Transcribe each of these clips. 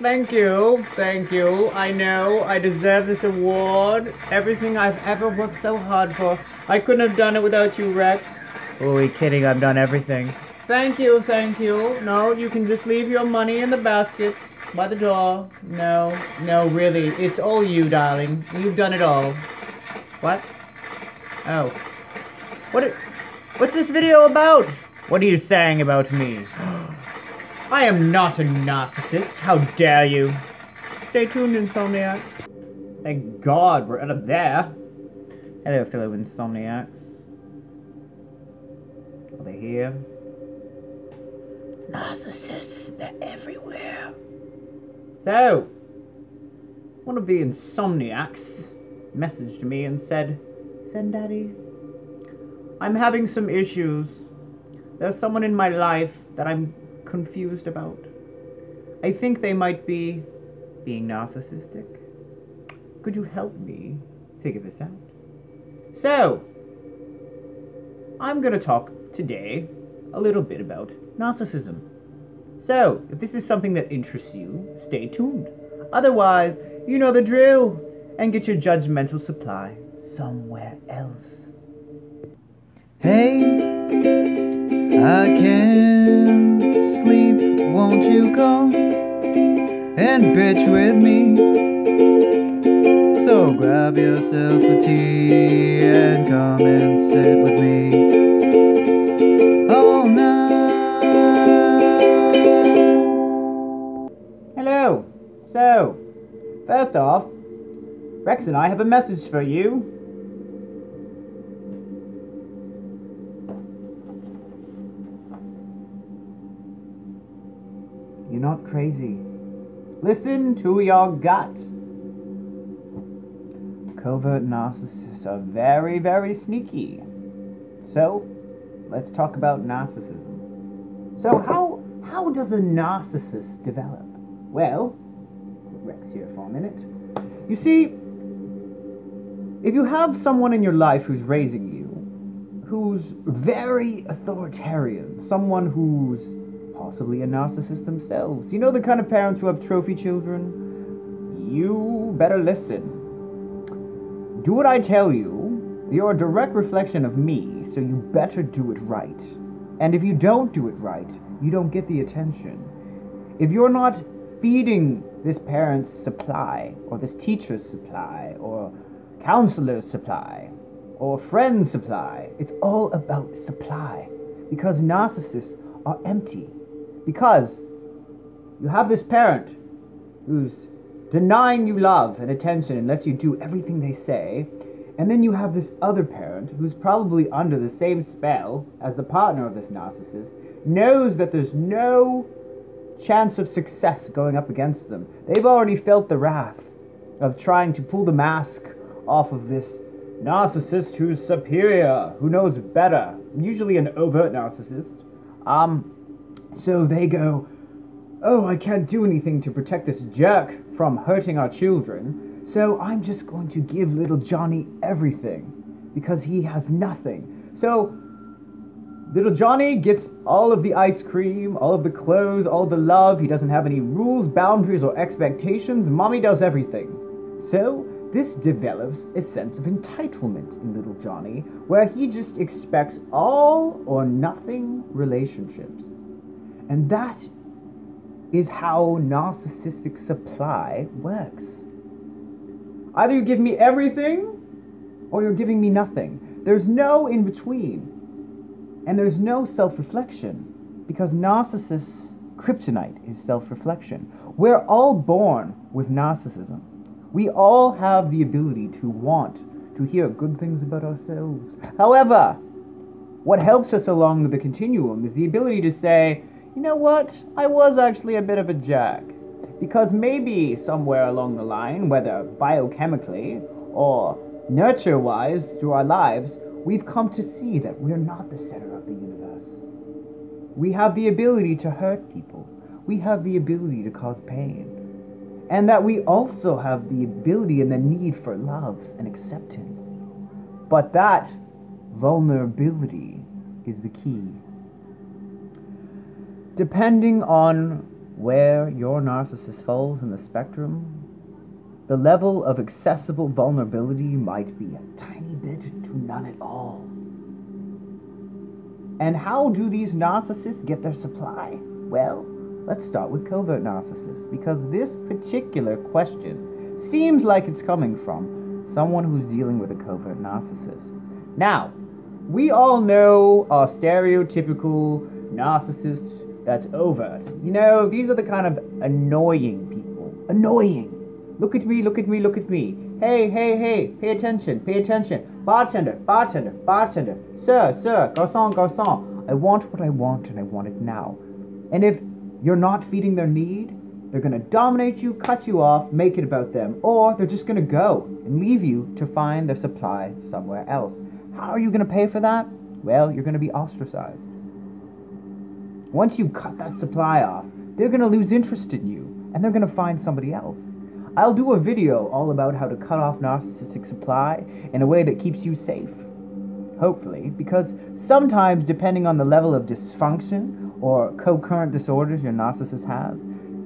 Thank you, thank you. I know I deserve this award. Everything I've ever worked so hard for. I couldn't have done it without you, Rex. Oh, you're kidding, I've done everything. Thank you, thank you. No, you can just leave your money in the baskets by the door. No, no, really. It's all you, darling. You've done it all. What? Oh. What's this video about? What are you saying about me? I am not a narcissist. How dare you? Stay tuned, Insomniacs. Thank God we're out of there. Hello, fellow Insomniacs. Are they here? Narcissists, they're everywhere. So, one of the Insomniacs messaged me and said, Daddy, I'm having some issues. There's someone in my life that I'm confused about. I think they might be being narcissistic. Could you help me figure this out? So, I'm gonna talk today a little bit about narcissism. So, if this is something that interests you, stay tuned. Otherwise, you know the drill, and get your judgmental supply somewhere else. Hey, I can't sleep, won't you come and bitch with me? So grab yourself a tea and come and sit with me all night. Hello. So, first off, Rex and I have a message for you. You're not crazy. Listen to your gut. Covert narcissists are very, very sneaky. So, let's talk about narcissism. So, how does a narcissist develop? Well, put Rex here for a minute. You see, if you have someone in your life who's raising you, who's very authoritarian, someone who's possibly a narcissist themselves. You know the kind of parents who have trophy children? You better listen. Do what I tell you. You're a direct reflection of me, so you better do it right. And if you don't do it right, you don't get the attention. If you're not feeding this parent's supply, or this teacher's supply, or counselor's supply, or friend's supply, it's all about supply. Because narcissists are empty. Because you have this parent who's denying you love and attention unless you do everything they say, and then you have this other parent who's probably under the same spell as the partner of this narcissist, knows that there's no chance of success going up against them. They've already felt the wrath of trying to pull the mask off of this narcissist who's superior, who knows better, usually an overt narcissist. So they go, oh, I can't do anything to protect this jerk from hurting our children, so I'm just going to give little Johnny everything, because he has nothing. So, little Johnny gets all of the ice cream, all of the clothes, all of the love. He doesn't have any rules, boundaries, or expectations. Mommy does everything. So, this develops a sense of entitlement in little Johnny, where he just expects all or nothing relationships. And that is how narcissistic supply works. Either you give me everything, or you're giving me nothing. There's no in between. And there's no self-reflection, because narcissists' kryptonite is self-reflection. We're all born with narcissism. We all have the ability to want to hear good things about ourselves. However, what helps us along the continuum is the ability to say, you know what, I was actually a bit of a jerk. Because maybe somewhere along the line, whether biochemically or nurture-wise through our lives, we've come to see that we're not the center of the universe. We have the ability to hurt people. We have the ability to cause pain. And that we also have the ability and the need for love and acceptance. But that vulnerability is the key. Depending on where your narcissist falls in the spectrum, the level of accessible vulnerability might be a tiny bit to none at all. And how do these narcissists get their supply? Well, let's start with covert narcissists, because this particular question seems like it's coming from someone who's dealing with a covert narcissist. Now, we all know our stereotypical narcissists that's overt. You know, these are the kind of annoying people. Annoying. Look at me, look at me, look at me. Hey, hey, hey, pay attention, pay attention. Bartender, bartender, bartender. Sir, sir, garçon, garçon. I want what I want and I want it now. And if you're not feeding their need, they're going to dominate you, cut you off, make it about them. Or they're just going to go and leave you to find their supply somewhere else. How are you going to pay for that? Well, you're going to be ostracized. Once you cut that supply off, they're going to lose interest in you and they're going to find somebody else. I'll do a video all about how to cut off narcissistic supply in a way that keeps you safe. Hopefully, because sometimes, depending on the level of dysfunction or co-current disorders your narcissist has,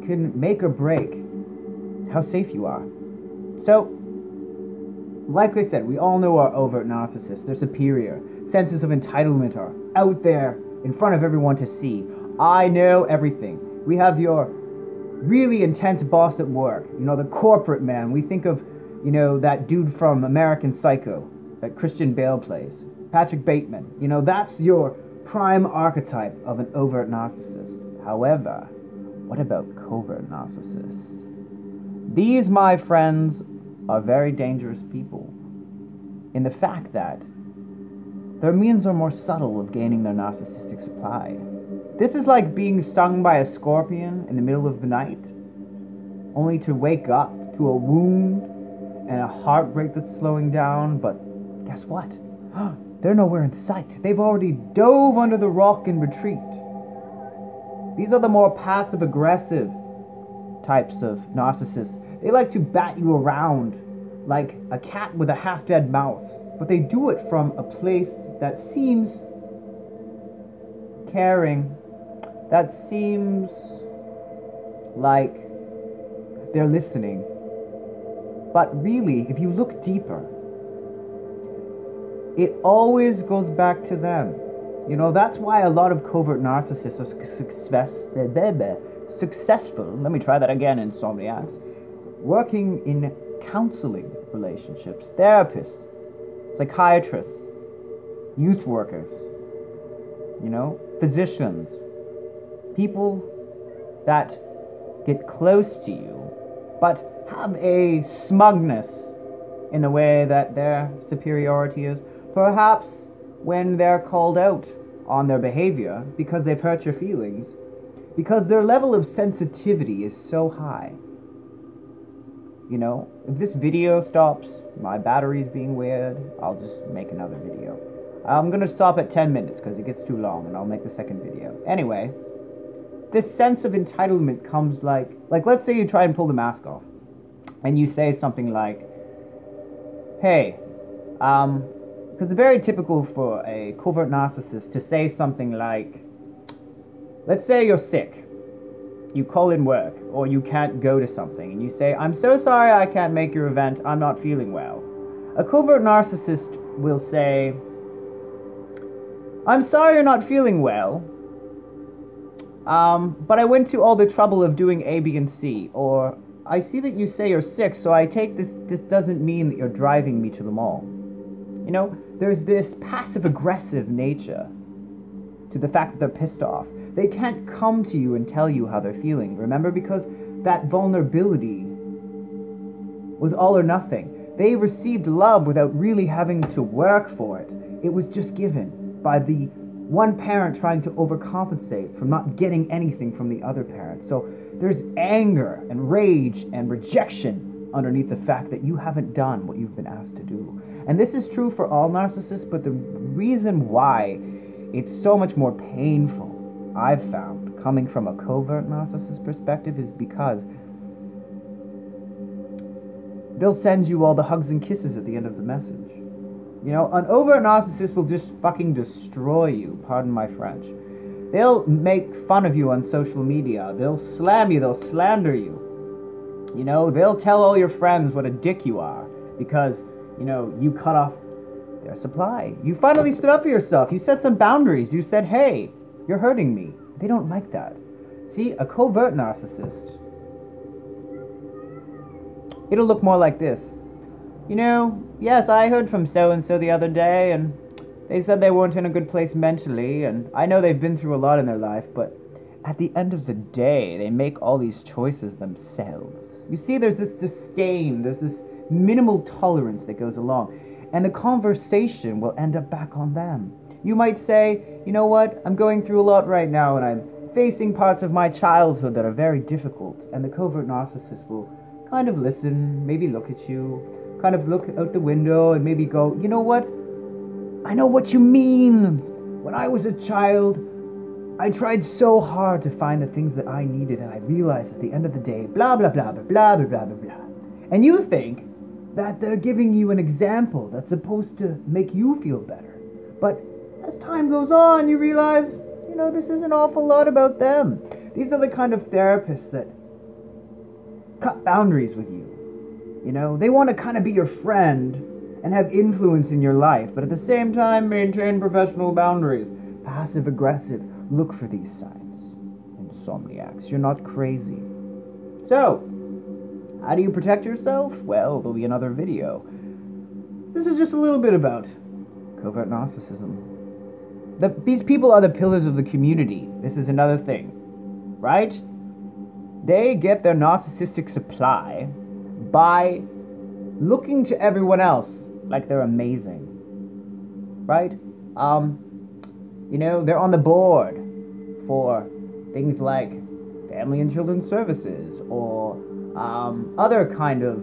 can make or break how safe you are. So, like I said, we all know our overt narcissists. They're superior. Senses of entitlement are out there in front of everyone to see. I know everything. We have your really intense boss at work. You know, the corporate man. We think of, you know, that dude from American Psycho that Christian Bale plays. Patrick Bateman. You know, that's your prime archetype of an overt narcissist. However, what about covert narcissists? These, my friends, are very dangerous people in the fact that their means are more subtle of gaining their narcissistic supply. This is like being stung by a scorpion in the middle of the night, only to wake up to a wound and a heartbreak that's slowing down, but guess what? They're nowhere in sight. They've already dove under the rock in retreat. These are the more passive-aggressive types of narcissists. They like to bat you around like a cat with a half-dead mouse, but they do it from a place that seems caring, that seems like they're listening. But really, if you look deeper, it always goes back to them. You know, that's why a lot of covert narcissists are successful, let me try that again, insomniacs, working in counseling relationships, therapists, psychiatrists, youth workers, you know, physicians, people that get close to you, but have a smugness in the way that their superiority is. Perhaps when they're called out on their behavior because they've hurt your feelings, because their level of sensitivity is so high. You know, if this video stops, my battery's being weird, I'll just make another video. I'm gonna stop at 10 minutes because it gets too long and I'll make the second video. Anyway, this sense of entitlement comes like let's say you try and pull the mask off and you say something like, hey, because it's very typical for a covert narcissist to say something like, let's say you're sick. You call in work, or you can't go to something, and you say, I'm so sorry I can't make your event, I'm not feeling well. A covert narcissist will say, I'm sorry you're not feeling well, but I went to all the trouble of doing A, B, and C, or I see that you say you're sick, so I take this doesn't mean that you're driving me to the mall. You know, there's this passive-aggressive nature to the fact that they're pissed off. They can't come to you and tell you how they're feeling, remember? Because that vulnerability was all or nothing. They received love without really having to work for it. It was just given by the one parent trying to overcompensate from not getting anything from the other parent. So there's anger and rage and rejection underneath the fact that you haven't done what you've been asked to do. And this is true for all narcissists, but the reason why it's so much more painful, I've found, coming from a covert narcissist perspective, is because they'll send you all the hugs and kisses at the end of the message. You know, an overt narcissist will just fucking destroy you, pardon my French. They'll make fun of you on social media. They'll slam you. They'll slander you. You know, they'll tell all your friends what a dick you are because, you know, you cut off their supply. You finally stood up for yourself. You set some boundaries. You said, hey, you're hurting me. They don't like that. See, a covert narcissist, it'll look more like this. You know, yes, I heard from so-and-so the other day, and they said they weren't in a good place mentally, and I know they've been through a lot in their life, but at the end of the day, they make all these choices themselves. You see, there's this disdain, there's this minimal tolerance that goes along, and the conversation will end up back on them. You might say, you know what, I'm going through a lot right now, and I'm facing parts of my childhood that are very difficult, and the covert narcissist will kind of listen, maybe look at you, kind of look out the window and maybe go, you know what, I know what you mean. When I was a child, I tried so hard to find the things that I needed, and I realized at the end of the day, blah, blah, blah, blah, blah, blah, blah, blah, blah. And you think that they're giving you an example that's supposed to make you feel better. But as time goes on, you realize, you know, this is an awful lot about them. These are the kind of therapists that cut boundaries with you. You know, they want to kind of be your friend and have influence in your life, but at the same time maintain professional boundaries. Passive-aggressive. Look for these signs. Insomniacs, you're not crazy. So, how do you protect yourself? Well, there'll be another video. This is just a little bit about covert narcissism. These people are the pillars of the community. This is another thing, right? They get their narcissistic supply by looking to everyone else like they're amazing, right? You know, they're on the board for things like family and children's services or other kind of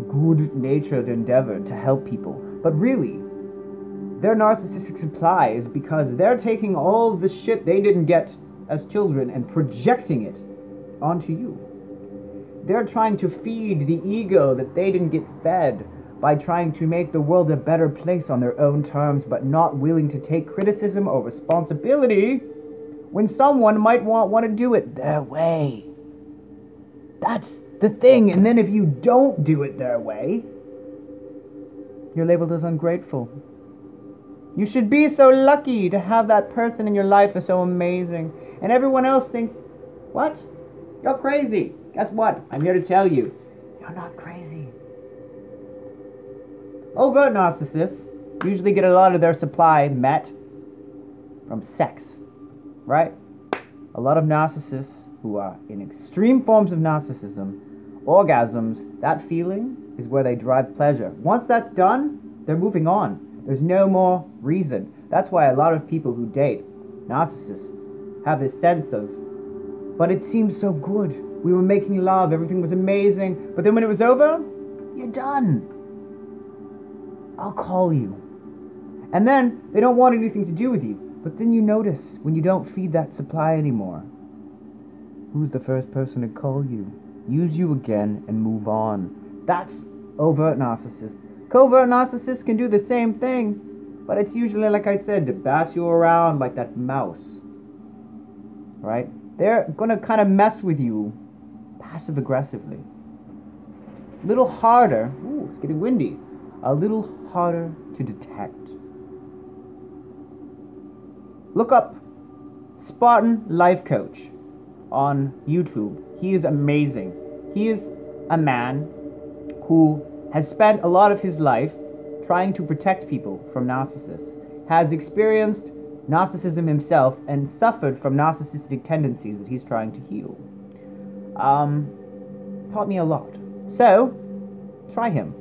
good-natured endeavor to help people. But really, their narcissistic supply is because they're taking all the shit they didn't get as children and projecting it onto you. They're trying to feed the ego that they didn't get fed by trying to make the world a better place on their own terms, but not willing to take criticism or responsibility when someone might want to do it their way. That's the thing. And then if you don't do it their way, you're labeled as ungrateful. You should be so lucky to have that person in your life is so amazing. And everyone else thinks, what? You're crazy. Guess what? I'm here to tell you, you're not crazy. Overt narcissists usually get a lot of their supply met from sex, right? A lot of narcissists who are in extreme forms of narcissism, orgasms, that feeling is where they derive pleasure. Once that's done, they're moving on. There's no more reason. That's why a lot of people who date narcissists have this sense of, but it seems so good. We were making love, everything was amazing, but then when it was over, you're done. I'll call you. And then they don't want anything to do with you. But then you notice when you don't feed that supply anymore, who's the first person to call you, use you again, and move on. That's overt narcissist. Covert narcissists can do the same thing, but it's usually, like I said, to bat you around like that mouse. Right? They're gonna kind of mess with you passive-aggressively. A little harder. Ooh, it's getting windy. A little harder to detect. Look up Spartan Life Coach on YouTube. He is amazing. He is a man who has spent a lot of his life trying to protect people from narcissists, has experienced narcissism himself, and suffered from narcissistic tendencies that he's trying to heal. Taught me a lot. So, try him.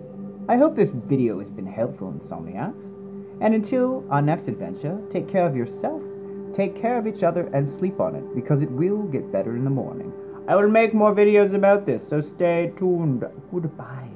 I hope this video has been helpful, Insomniacs. And until our next adventure, take care of yourself, take care of each other, and sleep on it, because it will get better in the morning. I will make more videos about this, so stay tuned. Goodbye.